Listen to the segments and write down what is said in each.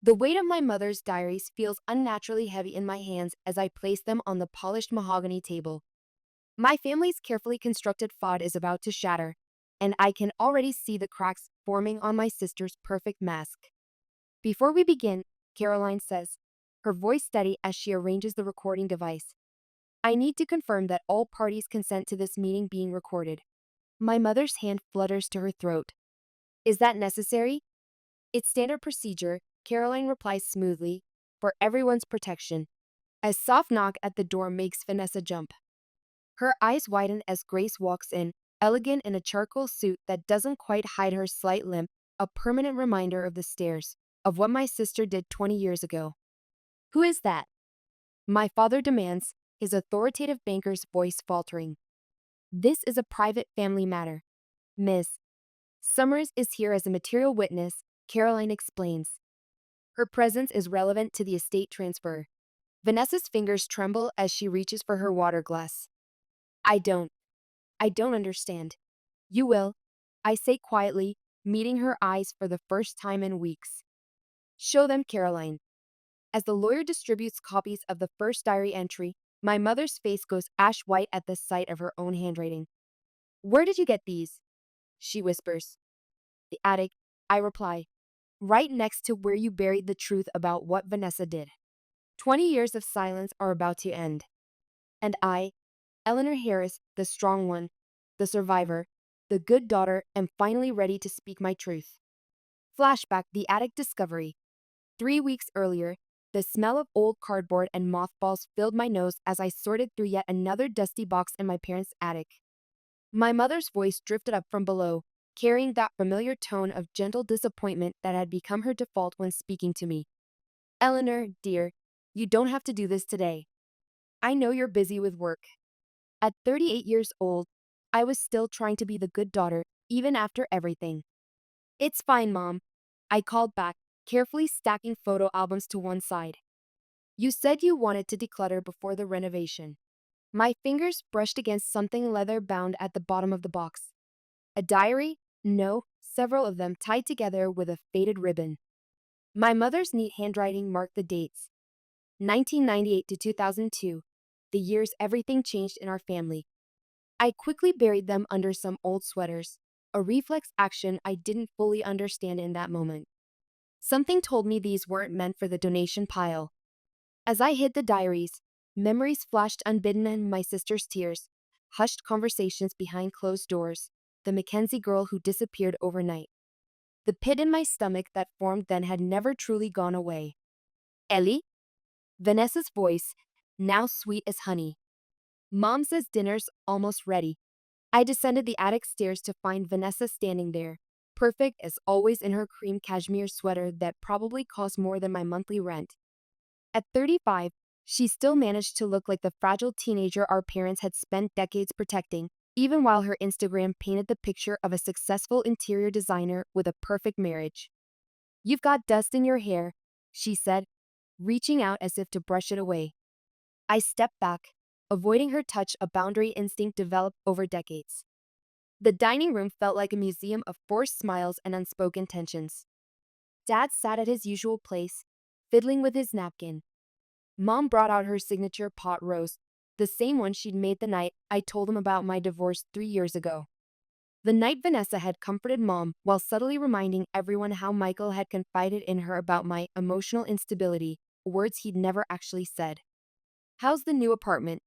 The weight of my mother's diaries feels unnaturally heavy in my hands as I place them on the polished mahogany table. My family's carefully constructed facade is about to shatter, and I can already see the cracks forming on my sister's perfect mask. Before we begin, Caroline says, her voice steady as she arranges the recording device. I need to confirm that all parties consent to this meeting being recorded. My mother's hand flutters to her throat. Is that necessary? It's standard procedure, Caroline replies smoothly, for everyone's protection. A soft knock at the door makes Vanessa jump. Her eyes widen as Grace walks in, elegant in a charcoal suit that doesn't quite hide her slight limp, a permanent reminder of the stairs, of what my sister did 20 years ago. Who is that? My father demands, his authoritative banker's voice faltering. This is a private family matter. Miss Summers is here as a material witness, Caroline explains. Her presence is relevant to the estate transfer. Vanessa's fingers tremble as she reaches for her water glass. I don't. I don't understand. You will, I say quietly, meeting her eyes for the first time in weeks. Show them, Caroline. As the lawyer distributes copies of the first diary entry, my mother's face goes ash white at the sight of her own handwriting. Where did you get these? She whispers. The attic, I reply. Right next to where you buried the truth about what Vanessa did. 20 years of silence are about to end. And I, Eleanor Harris, the strong one, the survivor, the good daughter, am finally ready to speak my truth. Flashback: the attic discovery. 3 weeks earlier, the smell of old cardboard and mothballs filled my nose as I sorted through yet another dusty box in my parents' attic. My mother's voice drifted up from below, carrying that familiar tone of gentle disappointment that had become her default when speaking to me. Eleanor, dear, you don't have to do this today. I know you're busy with work. At 38 years old, I was still trying to be the good daughter, even after everything. It's fine, Mom. I called back, carefully stacking photo albums to one side. You said you wanted to declutter before the renovation. My fingers brushed against something leather-bound at the bottom of the box. A diary? No, several of them tied together with a faded ribbon. My mother's neat handwriting marked the dates. 1998 to 2002, the years everything changed in our family. I quickly buried them under some old sweaters, a reflex action I didn't fully understand in that moment. Something told me these weren't meant for the donation pile. As I hid the diaries, memories flashed unbidden in my sister's tears, hushed conversations behind closed doors, the Mackenzie girl who disappeared overnight. The pit in my stomach that formed then had never truly gone away. Ellie? Vanessa's voice, now sweet as honey. Mom says dinner's almost ready. I descended the attic stairs to find Vanessa standing there, perfect as always in her cream cashmere sweater that probably cost more than my monthly rent. At 35, she still managed to look like the fragile teenager our parents had spent decades protecting, even while her Instagram painted the picture of a successful interior designer with a perfect marriage. You've got dust in your hair, she said, reaching out as if to brush it away. I stepped back, avoiding her touch, a boundary instinct developed over decades. The dining room felt like a museum of forced smiles and unspoken tensions. Dad sat at his usual place, fiddling with his napkin. Mom brought out her signature pot roast, the same one she'd made the night I told him about my divorce 3 years ago. The night Vanessa had comforted Mom while subtly reminding everyone how Michael had confided in her about my emotional instability, words he'd never actually said. How's the new apartment?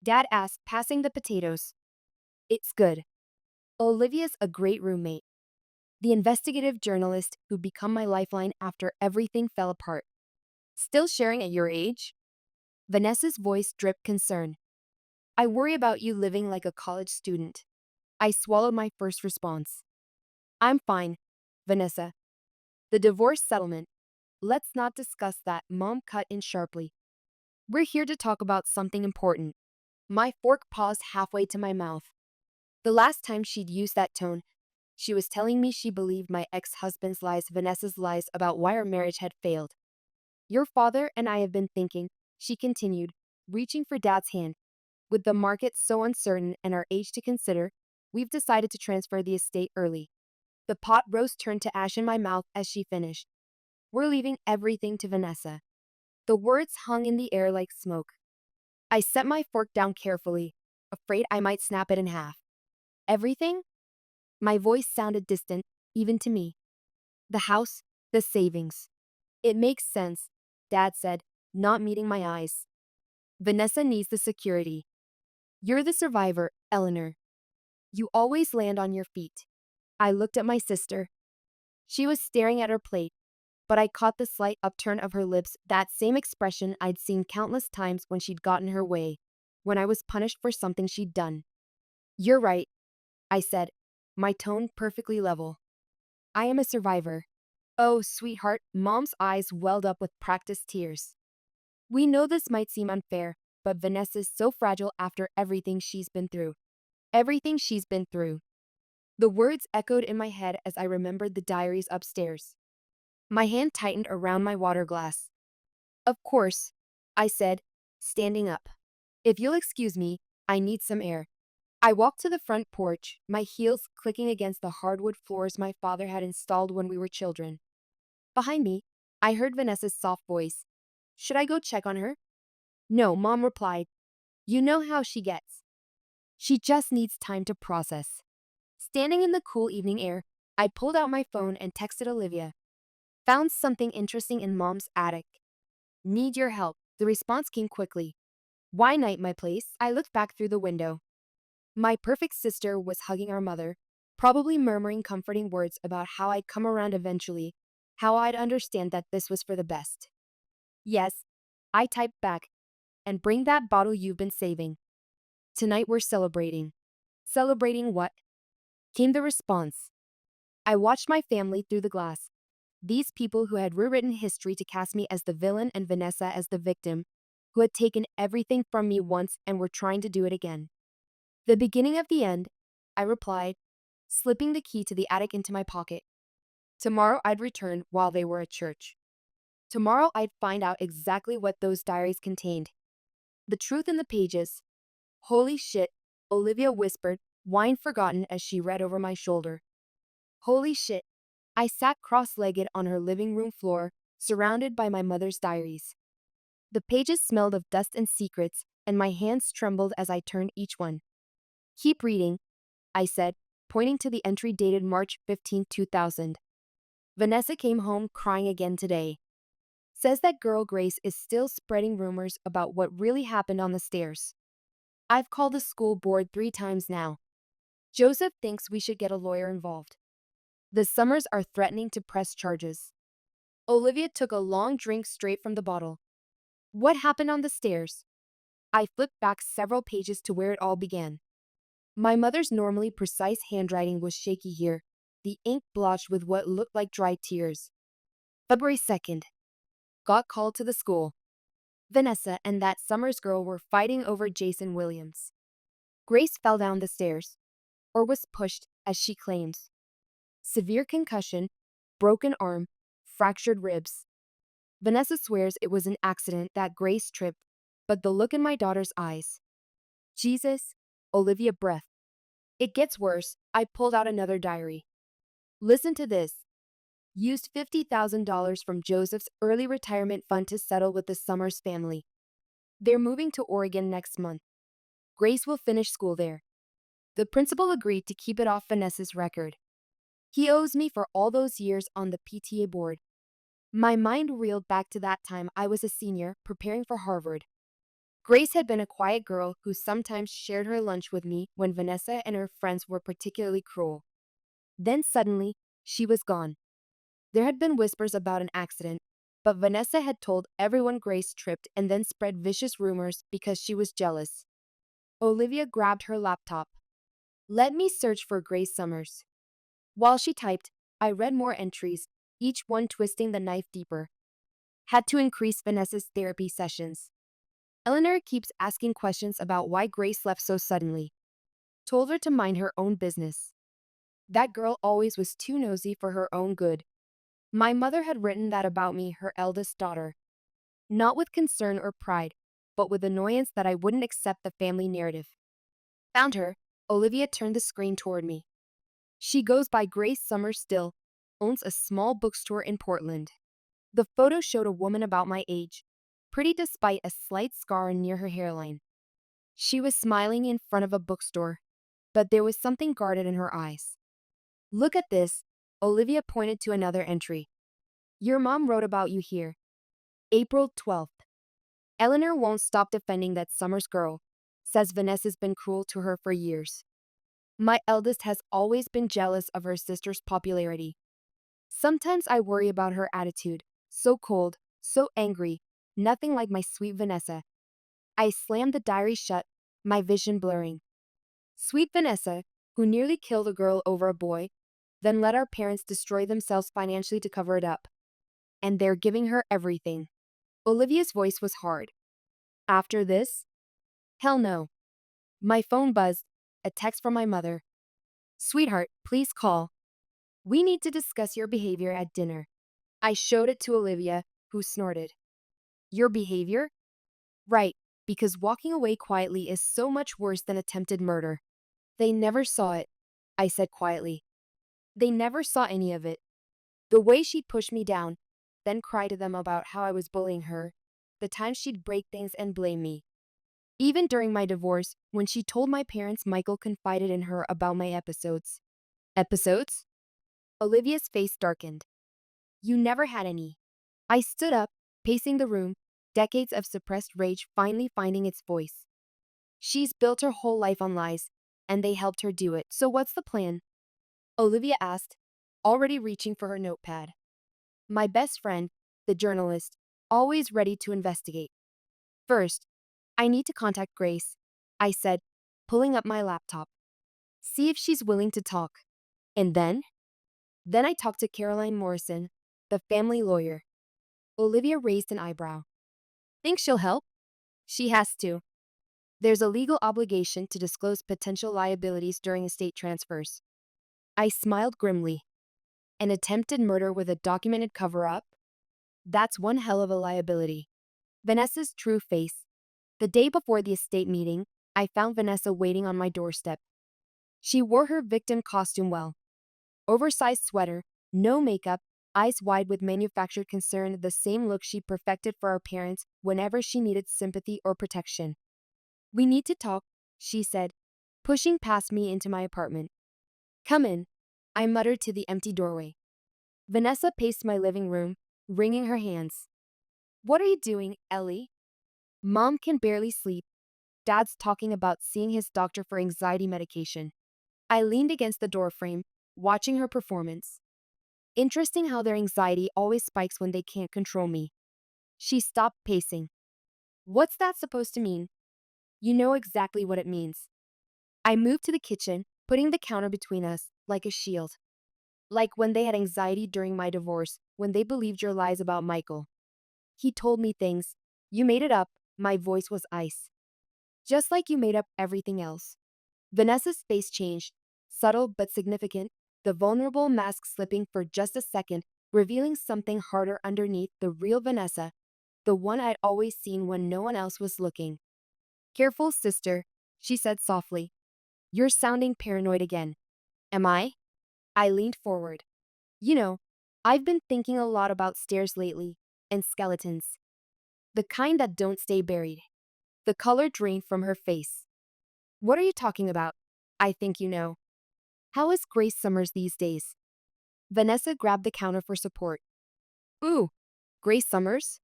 Dad asked, passing the potatoes. It's good. Olivia's a great roommate. The investigative journalist who'd become my lifeline after everything fell apart. Still sharing at your age? Vanessa's voice dripped concern. I worry about you living like a college student. I swallowed my first response. I'm fine, Vanessa. The divorce settlement. Let's not discuss that, Mom cut in sharply. We're here to talk about something important. My fork paused halfway to my mouth. The last time she'd used that tone, she was telling me she believed my ex-husband's lies, Vanessa's lies about why our marriage had failed. Your father and I have been thinking, she continued, reaching for Dad's hand. With the market so uncertain and our age to consider, we've decided to transfer the estate early. The pot roast turned to ash in my mouth as she finished. We're leaving everything to Vanessa. The words hung in the air like smoke. I set my fork down carefully, afraid I might snap it in half. Everything? My voice sounded distant, even to me. The house, the savings. It makes sense, Dad said, not meeting my eyes. Vanessa needs the security. You're the survivor, Eleanor. You always land on your feet. I looked at my sister. She was staring at her plate, but I caught the slight upturn of her lips, that same expression I'd seen countless times when she'd gotten her way, when I was punished for something she'd done. You're right, I said, my tone perfectly level. I am a survivor. Oh, sweetheart, Mom's eyes welled up with practiced tears. We know this might seem unfair, but Vanessa's so fragile after everything she's been through. Everything she's been through. The words echoed in my head as I remembered the diaries upstairs. My hand tightened around my water glass. Of course, I said, standing up. If you'll excuse me, I need some air. I walked to the front porch, my heels clicking against the hardwood floors my father had installed when we were children. Behind me, I heard Vanessa's soft voice. Should I go check on her? No, Mom replied. You know how she gets. She just needs time to process. Standing in the cool evening air, I pulled out my phone and texted Olivia. Found something interesting in Mom's attic. Need your help. The response came quickly. Why night my place? I looked back through the window. My perfect sister was hugging our mother, probably murmuring comforting words about how I'd come around eventually, how I'd understand that this was for the best. Yes, I typed back. And bring that bottle you've been saving. Tonight we're celebrating. Celebrating what? Came the response. I watched my family through the glass. These people who had rewritten history to cast me as the villain and Vanessa as the victim, who had taken everything from me once and were trying to do it again. The beginning of the end, I replied, slipping the key to the attic into my pocket. Tomorrow I'd return while they were at church. Tomorrow I'd find out exactly what those diaries contained. The truth in the pages. Holy shit, Olivia whispered, wine forgotten as she read over my shoulder. Holy shit. I sat cross-legged on her living room floor, surrounded by my mother's diaries. The pages smelled of dust and secrets, and my hands trembled as I turned each one. Keep reading, I said, pointing to the entry dated March 15, 2000. Vanessa came home crying again today. Says that girl Grace is still spreading rumors about what really happened on the stairs. I've called the school board 3 times now. Joseph thinks we should get a lawyer involved. The Summers are threatening to press charges. Olivia took a long drink straight from the bottle. What happened on the stairs? I flipped back several pages to where it all began. My mother's normally precise handwriting was shaky here, the ink blotched with what looked like dry tears. February 2nd. Got called to the school. Vanessa and that Summers girl were fighting over Jason Williams. Grace fell down the stairs, or was pushed, as she claims. Severe concussion, broken arm, fractured ribs. Vanessa swears it was an accident that Grace tripped, but the look in my daughter's eyes. Jesus, Olivia breathed. It gets worse. I pulled out another diary. Listen to this. Used $50,000 from Joseph's early retirement fund to settle with the Summers family. They're moving to Oregon next month. Grace will finish school there. The principal agreed to keep it off Vanessa's record. He owes me for all those years on the PTA board. My mind reeled back to that time I was a senior, preparing for Harvard. Grace had been a quiet girl who sometimes shared her lunch with me when Vanessa and her friends were particularly cruel. Then suddenly, she was gone. There had been whispers about an accident, but Vanessa had told everyone Grace tripped and then spread vicious rumors because she was jealous. Olivia grabbed her laptop. Let me search for Grace Summers. While she typed, I read more entries, each one twisting the knife deeper. Had to increase Vanessa's therapy sessions. Eleanor keeps asking questions about why Grace left so suddenly. Told her to mind her own business. That girl always was too nosy for her own good. My mother had written that about me, her eldest daughter. Not with concern or pride, but with annoyance that I wouldn't accept the family narrative. Found her. Olivia turned the screen toward me. She goes by Grace Summers still, owns a small bookstore in Portland. The photo showed a woman about my age, pretty despite a slight scar near her hairline. She was smiling in front of a bookstore, but there was something guarded in her eyes. Look at this, Olivia pointed to another entry. Your mom wrote about you here. April 12th. Eleanor won't stop defending that Summers girl, says Vanessa's been cruel to her for years. My eldest has always been jealous of her sister's popularity. Sometimes I worry about her attitude, so cold, so angry, nothing like my sweet Vanessa. I slammed the diary shut, my vision blurring. Sweet Vanessa, who nearly killed a girl over a boy, then let our parents destroy themselves financially to cover it up. And they're giving her everything. Olivia's voice was hard. After this? Hell no. My phone buzzed, a text from my mother. Sweetheart, please call. We need to discuss your behavior at dinner. I showed it to Olivia, who snorted. Your behavior? Right, because walking away quietly is so much worse than attempted murder. They never saw it, I said quietly. They never saw any of it. The way she'd push me down, then cry to them about how I was bullying her, the time she'd break things and blame me. Even during my divorce, when she told my parents Michael confided in her about my episodes. Episodes? Olivia's face darkened. You never had any. I stood up, pacing the room, decades of suppressed rage finally finding its voice. She's built her whole life on lies, and they helped her do it. So what's the plan? Olivia asked, already reaching for her notepad. My best friend, the journalist, always ready to investigate. First, I need to contact Grace, I said, pulling up my laptop. See if she's willing to talk. And then? Then I talked to Caroline Morrison, the family lawyer. Olivia raised an eyebrow. Think she'll help? She has to. There's a legal obligation to disclose potential liabilities during estate transfers. I smiled grimly. An attempted murder with a documented cover-up? That's one hell of a liability. Vanessa's true face. The day before the estate meeting, I found Vanessa waiting on my doorstep. She wore her victim costume well. Oversized sweater, no makeup, eyes wide with manufactured concern, the same look she perfected for our parents whenever she needed sympathy or protection. We need to talk, she said, pushing past me into my apartment. Come in, I muttered to the empty doorway. Vanessa paced my living room, wringing her hands. What are you doing, Ellie? Mom can barely sleep. Dad's talking about seeing his doctor for anxiety medication. I leaned against the doorframe, watching her performance. Interesting how their anxiety always spikes when they can't control me. She stopped pacing. What's that supposed to mean? You know exactly what it means. I moved to the kitchen, putting the counter between us, like a shield. Like when they had anxiety during my divorce, when they believed your lies about Michael. He told me things. You made it up. My voice was ice. Just like you made up everything else. Vanessa's face changed, subtle but significant, the vulnerable mask slipping for just a second, revealing something harder underneath, the real Vanessa, the one I'd always seen when no one else was looking. Careful, sister, she said softly. You're sounding paranoid again. Am I? I leaned forward. You know, I've been thinking a lot about stairs lately, and skeletons. The kind that don't stay buried. The color drained from her face. What are you talking about? I think you know. How is Grace Summers these days? Vanessa grabbed the counter for support. Ooh, Grace Summers?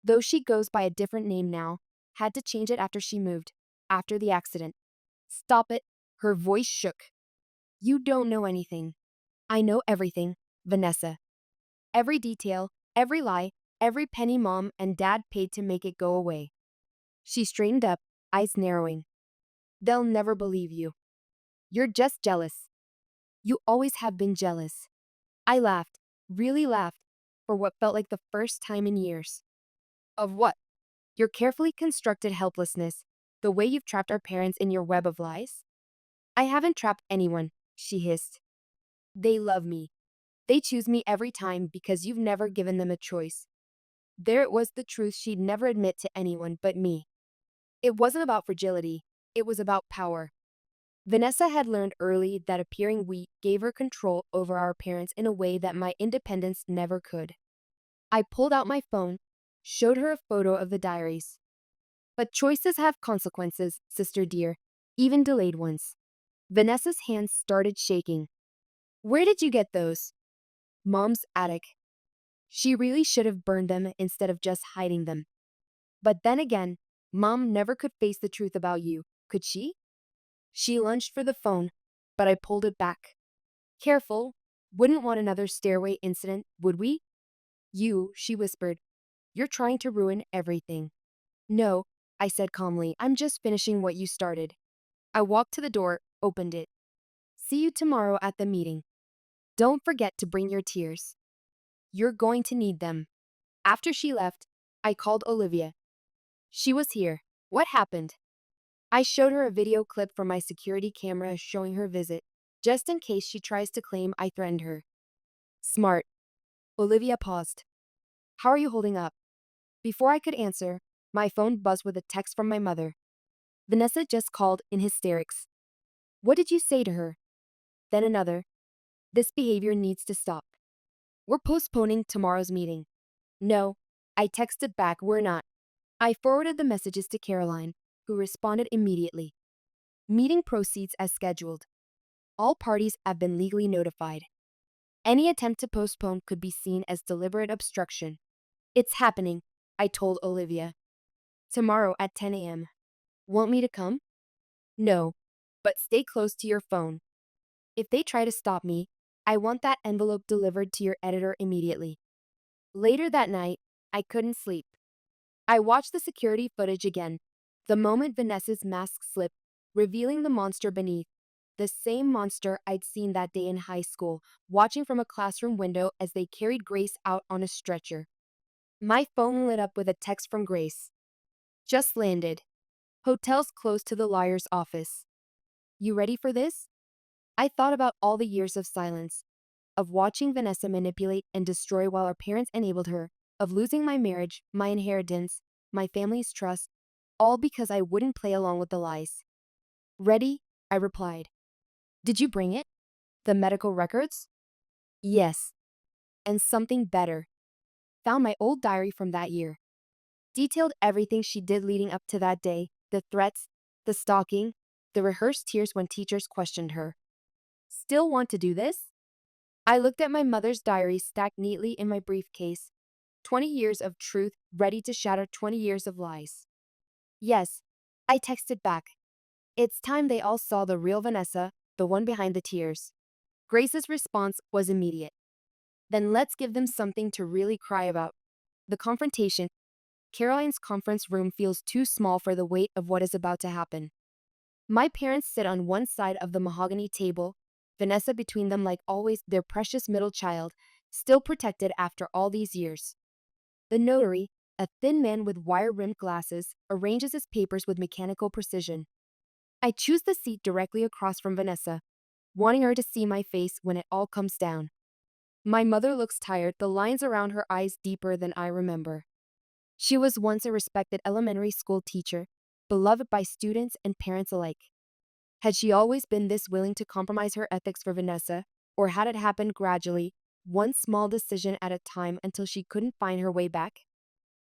Though she goes by a different name now, had to change it after she moved, after the accident. Stop it, her voice shook. You don't know anything. I know everything, Vanessa. Every detail, every lie, every penny Mom and Dad paid to make it go away. She straightened up, eyes narrowing. They'll never believe you. You're just jealous. You always have been jealous. I laughed, really laughed, for what felt like the first time in years. Of what? Your carefully constructed helplessness, the way you've trapped our parents in your web of lies? I haven't trapped anyone, she hissed. They love me. They choose me every time because you've never given them a choice. There it was, the truth she'd never admit to anyone but me. It wasn't about fragility, it was about power. Vanessa had learned early that appearing weak gave her control over our parents in a way that my independence never could. I pulled out my phone, showed her a photo of the diaries. But choices have consequences, sister dear, even delayed ones. Vanessa's hands started shaking. Where did you get those? Mom's attic. She really should have burned them instead of just hiding them. But then again, Mom never could face the truth about you, could she? She lunged for the phone, but I pulled it back. Careful, wouldn't want another stairway incident, would we? You, she whispered, you're trying to ruin everything. No, I said calmly, I'm just finishing what you started. I walked to the door, opened it. See you tomorrow at the meeting. Don't forget to bring your tears. You're going to need them. After she left, I called Olivia. She was here. What happened? I showed her a video clip from my security camera showing her visit, just in case she tries to claim I threatened her. Smart. Olivia paused. How are you holding up? Before I could answer, my phone buzzed with a text from my mother. Vanessa just called in hysterics. What did you say to her? Then another. This behavior needs to stop. We're postponing tomorrow's meeting. No, I texted back, we're not. I forwarded the messages to Caroline, who responded immediately. Meeting proceeds as scheduled. All parties have been legally notified. Any attempt to postpone could be seen as deliberate obstruction. It's happening, I told Olivia. Tomorrow at 10 a.m. Want me to come? No, but stay close to your phone. If they try to stop me, I want that envelope delivered to your editor immediately. Later that night, I couldn't sleep. I watched the security footage again. The moment Vanessa's mask slipped, revealing the monster beneath. The same monster I'd seen that day in high school, watching from a classroom window as they carried Grace out on a stretcher. My phone lit up with a text from Grace. Just landed. Hotels closed to the lawyer's office. You ready for this? I thought about all the years of silence, of watching Vanessa manipulate and destroy while her parents enabled her, of losing my marriage, my inheritance, my family's trust, all because I wouldn't play along with the lies. Ready? I replied. Did you bring it? The medical records? Yes. And something better. Found my old diary from that year. Detailed everything she did leading up to that day, the threats, the stalking, the rehearsed tears when teachers questioned her. Still want to do this? I looked at my mother's diary stacked neatly in my briefcase. 20 years of truth ready to shatter 20 years of lies. Yes, I texted back. It's time they all saw the real Vanessa, the one behind the tears. Grace's response was immediate. Then let's give them something to really cry about. The confrontation. Caroline's conference room feels too small for the weight of what is about to happen. My parents sit on one side of the mahogany table, Vanessa between them like always their precious middle child, still protected after all these years. The notary, a thin man with wire-rimmed glasses, arranges his papers with mechanical precision. I choose the seat directly across from Vanessa, wanting her to see my face when it all comes down. My mother looks tired, the lines around her eyes deeper than I remember. She was once a respected elementary school teacher, beloved by students and parents alike. Had she always been this willing to compromise her ethics for Vanessa, or had it happened gradually, one small decision at a time until she couldn't find her way back?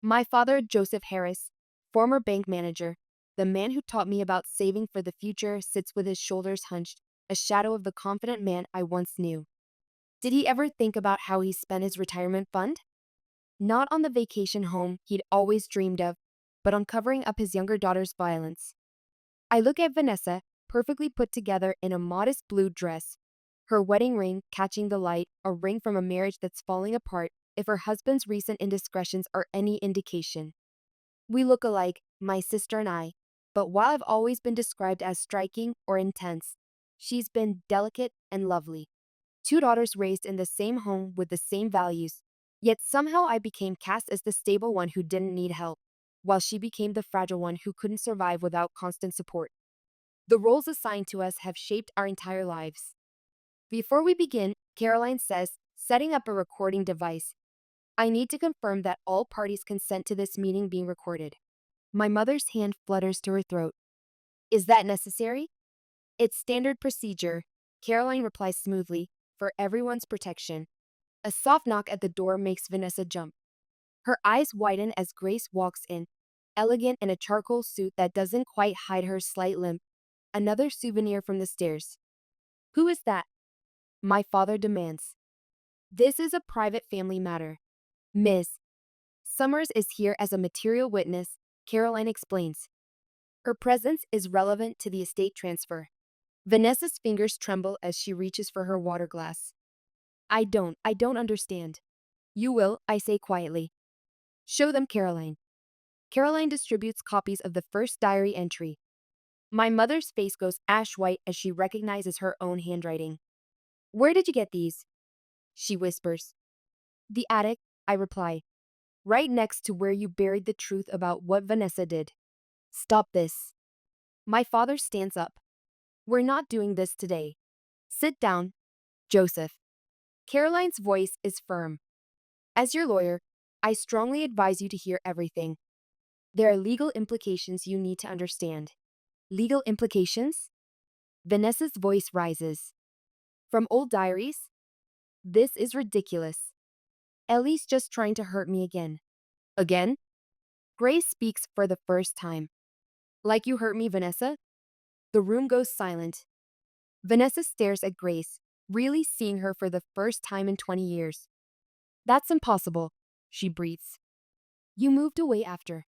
My father, Joseph Harris, former bank manager, the man who taught me about saving for the future, sits with his shoulders hunched, a shadow of the confident man I once knew. Did he ever think about how he spent his retirement fund? Not on the vacation home he'd always dreamed of, but on covering up his younger daughter's violence. I look at Vanessa, perfectly put together in a modest blue dress, her wedding ring catching the light, a ring from a marriage that's falling apart if her husband's recent indiscretions are any indication. We look alike, my sister and I, but while I've always been described as striking or intense, she's been delicate and lovely. Two daughters raised in the same home with the same values, yet somehow I became cast as the stable one who didn't need help, while she became the fragile one who couldn't survive without constant support. The roles assigned to us have shaped our entire lives. Before we begin, Caroline says, setting up a recording device. I need to confirm that all parties consent to this meeting being recorded. My mother's hand flutters to her throat. Is that necessary? It's standard procedure, Caroline replies smoothly, for everyone's protection. A soft knock at the door makes Vanessa jump. Her eyes widen as Grace walks in, elegant in a charcoal suit that doesn't quite hide her slight limp. Another souvenir from the stairs. Who is that? My father demands. This is a private family matter. Miss Summers is here as a material witness, Caroline explains. Her presence is relevant to the estate transfer. Vanessa's fingers tremble as she reaches for her water glass. I don't understand. You will, I say quietly. Show them, Caroline. Caroline distributes copies of the first diary entry. My mother's face goes ash white as she recognizes her own handwriting. Where did you get these? She whispers. The attic, I reply. Right next to where you buried the truth about what Vanessa did. Stop this. My father stands up. We're not doing this today. Sit down, Joseph. Caroline's voice is firm. As your lawyer, I strongly advise you to hear everything. There are legal implications you need to understand. Legal implications? Vanessa's voice rises. From old diaries? This is ridiculous. Ellie's just trying to hurt me again. Again? Grace speaks for the first time. Like you hurt me, Vanessa? The room goes silent. Vanessa stares at Grace, really seeing her for the first time in 20 years. That's impossible, she breathes. You moved away after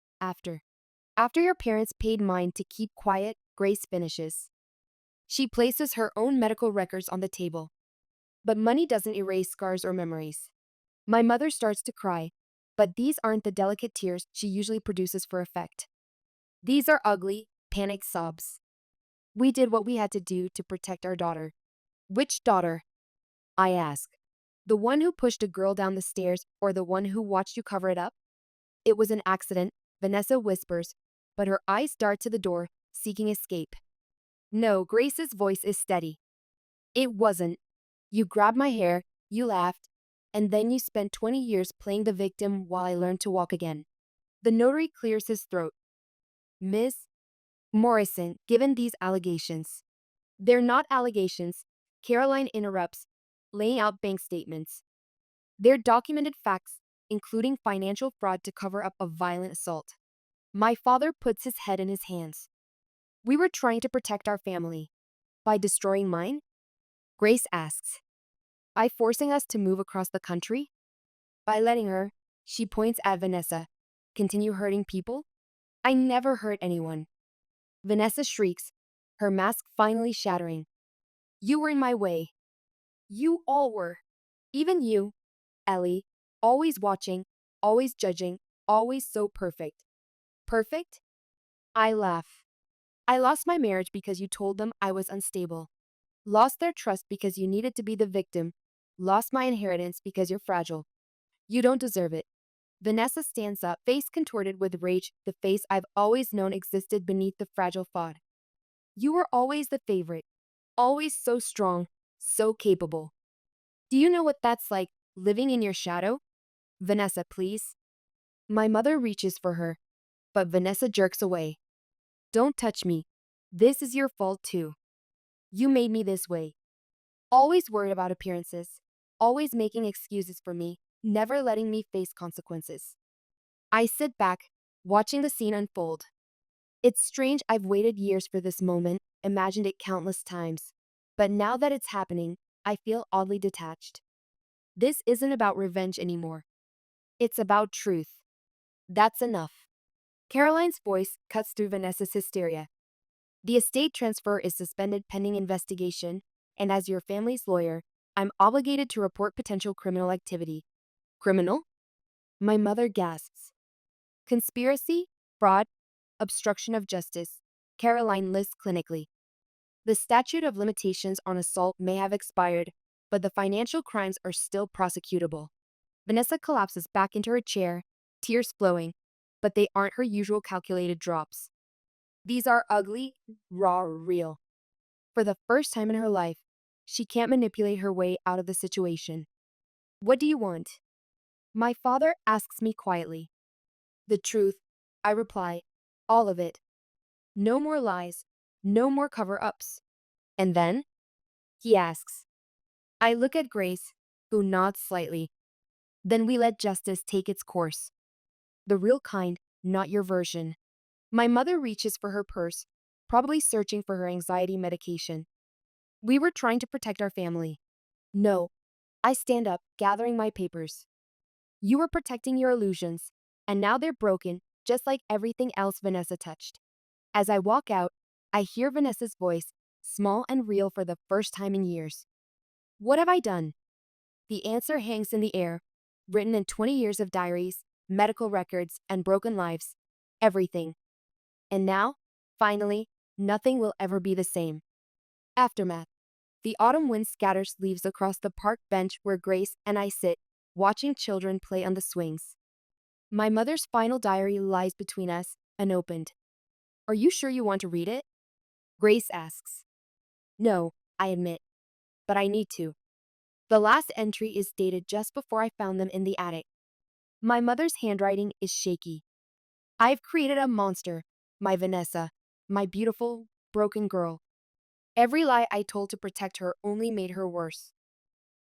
your parents paid mine to keep quiet, Grace finishes. She places her own medical records on the table. But money doesn't erase scars or memories. My mother starts to cry, but these aren't the delicate tears she usually produces for effect. These are ugly, panicked sobs. We did what we had to do to protect our daughter. Which daughter? I ask. The one who pushed a girl down the stairs or the one who watched you cover it up? It was an accident, Vanessa whispers, but her eyes dart to the door, seeking escape. No, Grace's voice is steady. It wasn't. You grabbed my hair, you laughed, and then you spent 20 years playing the victim while I learned to walk again. The notary clears his throat. Miss Morrison, given these allegations. They're not allegations, Caroline interrupts, laying out bank statements. They're documented facts, including financial fraud to cover up a violent assault. My father puts his head in his hands. We were trying to protect our family. By destroying mine? Grace asks. By forcing us to move across the country? By letting her, she points at Vanessa, continue hurting people? I never hurt anyone. Vanessa shrieks, her mask finally shattering. You were in my way. You all were. Even you, Ellie, always watching, always judging, always so perfect. Perfect? I laugh. I lost my marriage because you told them I was unstable. Lost their trust because you needed to be the victim. Lost my inheritance because you're fragile. You don't deserve it. Vanessa stands up, face contorted with rage, the face I've always known existed beneath the fragile facade. You were always the favorite. Always so strong, so capable. Do you know what that's like, living in your shadow? Vanessa, please. My mother reaches for her, but Vanessa jerks away. Don't touch me. This is your fault too. You made me this way. Always worried about appearances. Always making excuses for me, never letting me face consequences. I sit back, watching the scene unfold. It's strange I've waited years for this moment, imagined it countless times. But now that it's happening, I feel oddly detached. This isn't about revenge anymore. It's about truth. That's enough. Caroline's voice cuts through Vanessa's hysteria. The estate transfer is suspended pending investigation, and as your family's lawyer, I'm obligated to report potential criminal activity. Criminal? My mother gasps. Conspiracy, fraud, obstruction of justice, Caroline lists clinically. The statute of limitations on assault may have expired, but the financial crimes are still prosecutable. Vanessa collapses back into her chair, tears flowing, but they aren't her usual calculated drops. These are ugly, raw, real. For the first time in her life, she can't manipulate her way out of the situation. What do you want? My father asks me quietly. The truth, I reply, all of it. No more lies, no more cover-ups. And then? He asks. I look at Grace, who nods slightly. Then we let justice take its course. The real kind, not your version. My mother reaches for her purse, probably searching for her anxiety medication. We were trying to protect our family. No. I stand up, gathering my papers. You were protecting your illusions, and now they're broken, just like everything else Vanessa touched. As I walk out, I hear Vanessa's voice, small and real for the first time in years. What have I done? The answer hangs in the air, written in 20 years of diaries, medical records, and broken lives. Everything. And now, finally, nothing will ever be the same. Aftermath. The autumn wind scatters leaves across the park bench where Grace and I sit, watching children play on the swings. My mother's final diary lies between us, unopened. Are you sure you want to read it? Grace asks. No, I admit, but I need to. The last entry is dated just before I found them in the attic. My mother's handwriting is shaky. I've created a monster, my Vanessa, my beautiful, broken girl. Every lie I told to protect her only made her worse.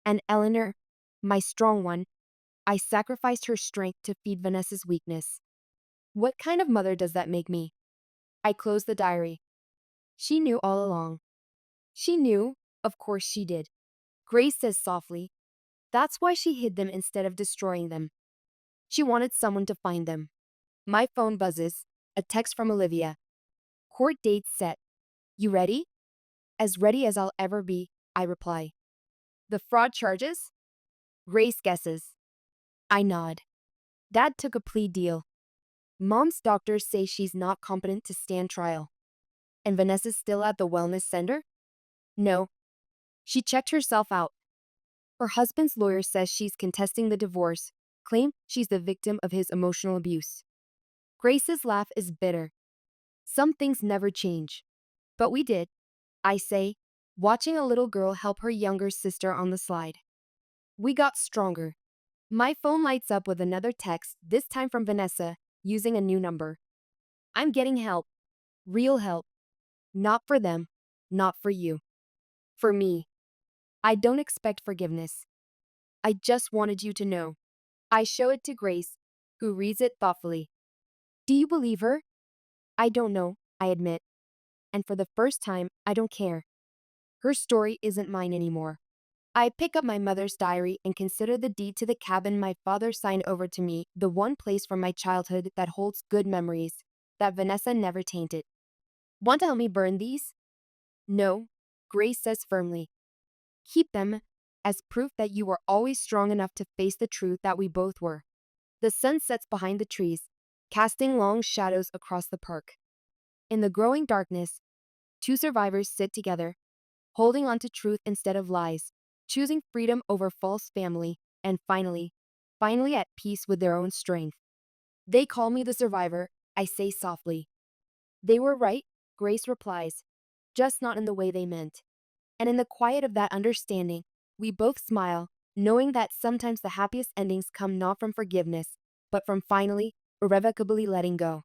And Eleanor, my strong one, I sacrificed her strength to feed Vanessa's weakness. What kind of mother does that make me? I closed the diary. She knew all along. She knew, of course she did. Grace says softly, that's why she hid them instead of destroying them. She wanted someone to find them. My phone buzzes, a text from Olivia. Court date set. You ready? As ready as I'll ever be, I reply. The fraud charges? Grace guesses. I nod. Dad took a plea deal. Mom's doctors say she's not competent to stand trial. And Vanessa's still at the wellness center? No. She checked herself out. Her husband's lawyer says she's contesting the divorce, claim she's the victim of his emotional abuse. Grace's laugh is bitter. Some things never change. But we did, I say, watching a little girl help her younger sister on the slide. We got stronger. My phone lights up with another text, this time from Vanessa, using a new number. I'm getting help. Real help. Not for them. Not for you. For me. I don't expect forgiveness. I just wanted you to know. I show it to Grace, who reads it thoughtfully. Do you believe her? I don't know, I admit. And for the first time, I don't care. Her story isn't mine anymore. I pick up my mother's diary and consider the deed to the cabin my father signed over to me, the one place from my childhood that holds good memories, that Vanessa never tainted. Want to help me burn these? No, Grace says firmly. Keep them as proof that you were always strong enough to face the truth that we both were. The sun sets behind the trees, casting long shadows across the park. In the growing darkness, two survivors sit together, holding on to truth instead of lies, choosing freedom over false family, and finally at peace with their own strength. They call me the survivor, I say softly. They were right, Grace replies, just not in the way they meant. And in the quiet of that understanding, we both smile, knowing that sometimes the happiest endings come not from forgiveness, but from finally, irrevocably letting go.